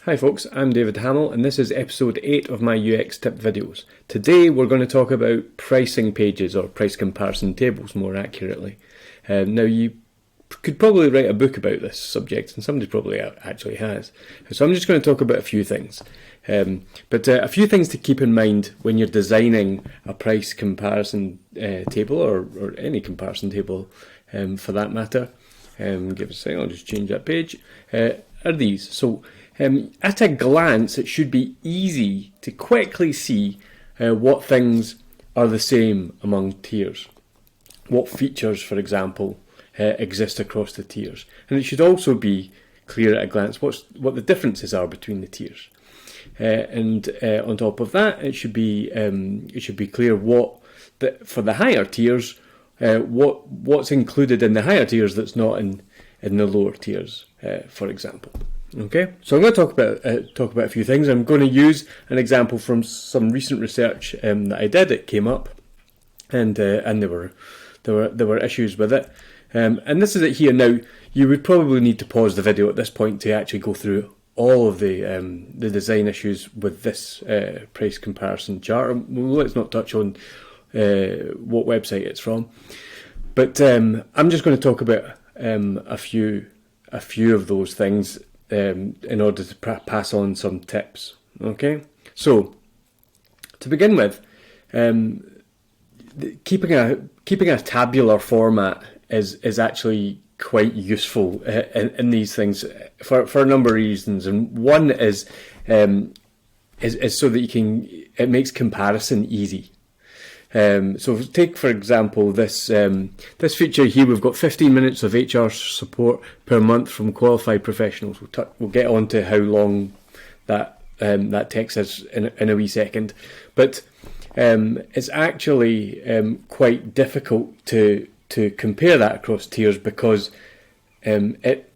Hi folks, I'm David Hamill and this is episode 8 of my UX tip videos. Today we're going to talk about pricing pages or price comparison tables more accurately. Now you could probably write a book about this subject and somebody probably actually has. So I'm just going to talk about a few things. But a few things to keep in mind when you're designing a price comparison table or any comparison table for that matter. Give us a second, I'll just change that page. Are these. So at a glance, it should be easy to quickly see what things are the same among tiers. What features, for example, exist across the tiers. And it should also be clear at a glance what the differences are between the tiers. And on top of that, it should be clear for the higher tiers, what's included in the higher tiers that's not in the lower tiers, for example. Okay, so I'm going to talk about a few things. I'm going to use an example from some recent research that I did. It came up, and there were issues with it. And this is it here. Now, you would probably need to pause the video at this point to actually go through all of the design issues with this price comparison chart. Let's not touch on what website it's from, but I'm just going to talk about a few of those things in order to pass on some tips. Okay, so to begin with, keeping a tabular format is actually quite useful in these things for a number of reasons, and one is so that it makes comparison easy. So take, for example, this feature here. We've got 15 minutes of HR support per month from qualified professionals. We'll get on to how long that text is in a wee second. But it's actually quite difficult to compare that across tiers because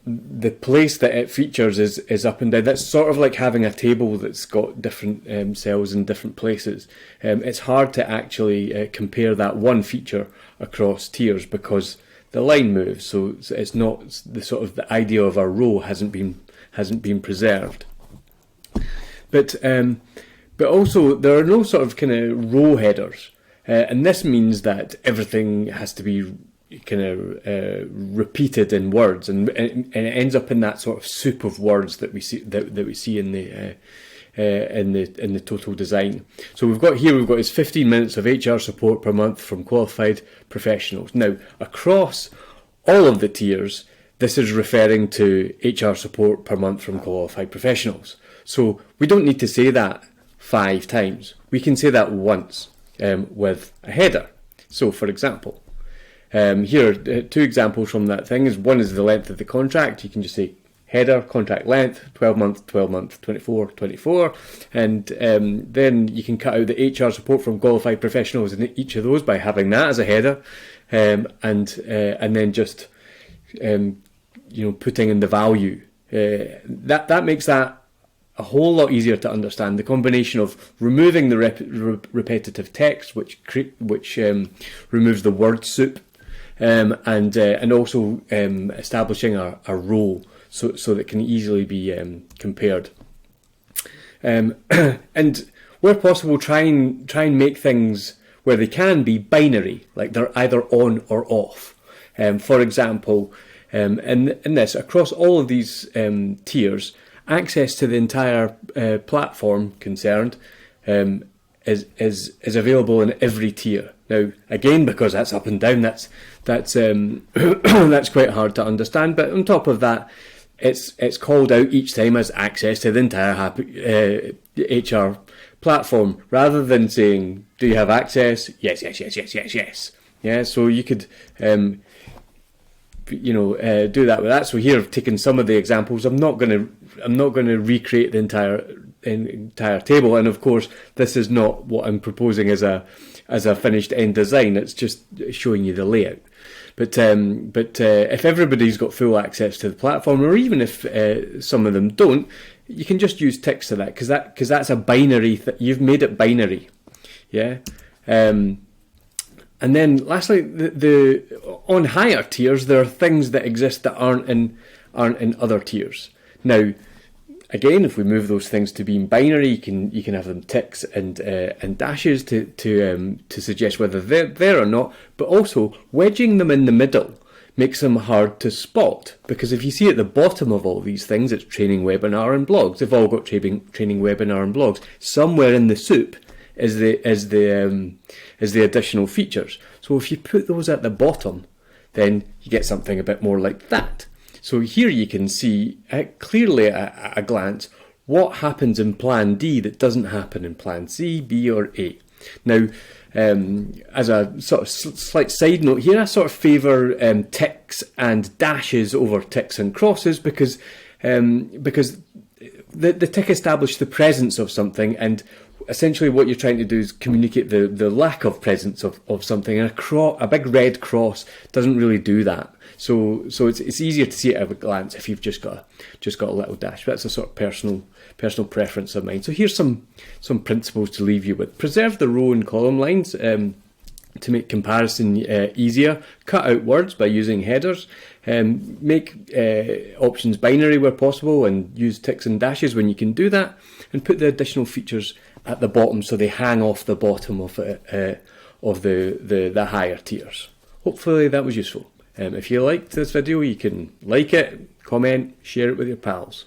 the place that it features is up and down. That's sort of like having a table that's got different cells in different places. It's hard to actually compare that one feature across tiers because the line moves. So it's not the idea of a row hasn't been preserved. But also there are no sort of kind of row headers, and this means that everything has to be kind of repeated in words, and it ends up in that sort of soup of words that we see in the total design. So we've got is 15 minutes of HR support per month from qualified professionals. Now across all of the tiers, this is referring to HR support per month from qualified professionals. So we don't need to say that 5 times. We can say that once with a header. So for example, here are 2 examples from that thing. One is the length of the contract. You can just say header, contract length, 12 month, 24, 24. And then you can cut out the HR support from qualified professionals in each of those by having that as a header. And then just putting in the value. That makes that a whole lot easier to understand. The combination of removing the repetitive text, which removes the word soup, and also establishing a row so that it can easily be compared. And where possible, try and make things where they can be binary, like they're either on or off. For example, in this, across all of these tiers, access to the entire platform concerned is available in every tier. Now, again, because that's up and down, that's that's quite hard to understand. But on top of that, it's called out each time as access to the entire HR platform, rather than saying, "Do you have access?" Yes, yes, yes, yes, yes, yes. Yeah, so you could do that with that. So here I've taken some of the examples. I'm not going to recreate the entire table, and of course this is not what I'm proposing as a finished end design. It's just showing you the layout. But if everybody's got full access to the platform, or even if some of them don't, you can just use ticks to that because that's a binary. You've made it binary, yeah. And then lastly, the on higher tiers, there are things that exist that aren't in other tiers. Now, again, if we move those things to being binary, you can have them ticks and dashes to suggest whether they're there or not. But also wedging them in the middle makes them hard to spot, because if you see at the bottom of all these things, it's training, webinar, and blogs. They've all got training, webinar, and blogs. Somewhere in the soup is the additional features. So if you put those at the bottom, then you get something a bit more like that. So here you can see clearly at a glance what happens in Plan D that doesn't happen in Plan C, B, or A. Now, as a sort of slight side note here, I sort of favour ticks and dashes over ticks and crosses because the tick establishes the presence of something, and essentially what you're trying to do is communicate the lack of presence of something. And a big red cross doesn't really do that. So it's easier to see it at a glance if you've just got a little dash. But that's a sort of personal preference of mine. So here's some principles to leave you with. Preserve the row and column lines to make comparison easier. Cut out words by using headers. Make options binary where possible, and use ticks and dashes when you can do that. And put the additional features at the bottom so they hang off the bottom of the higher tiers. Hopefully that was useful. If you liked this video, you can like it, comment, share it with your pals.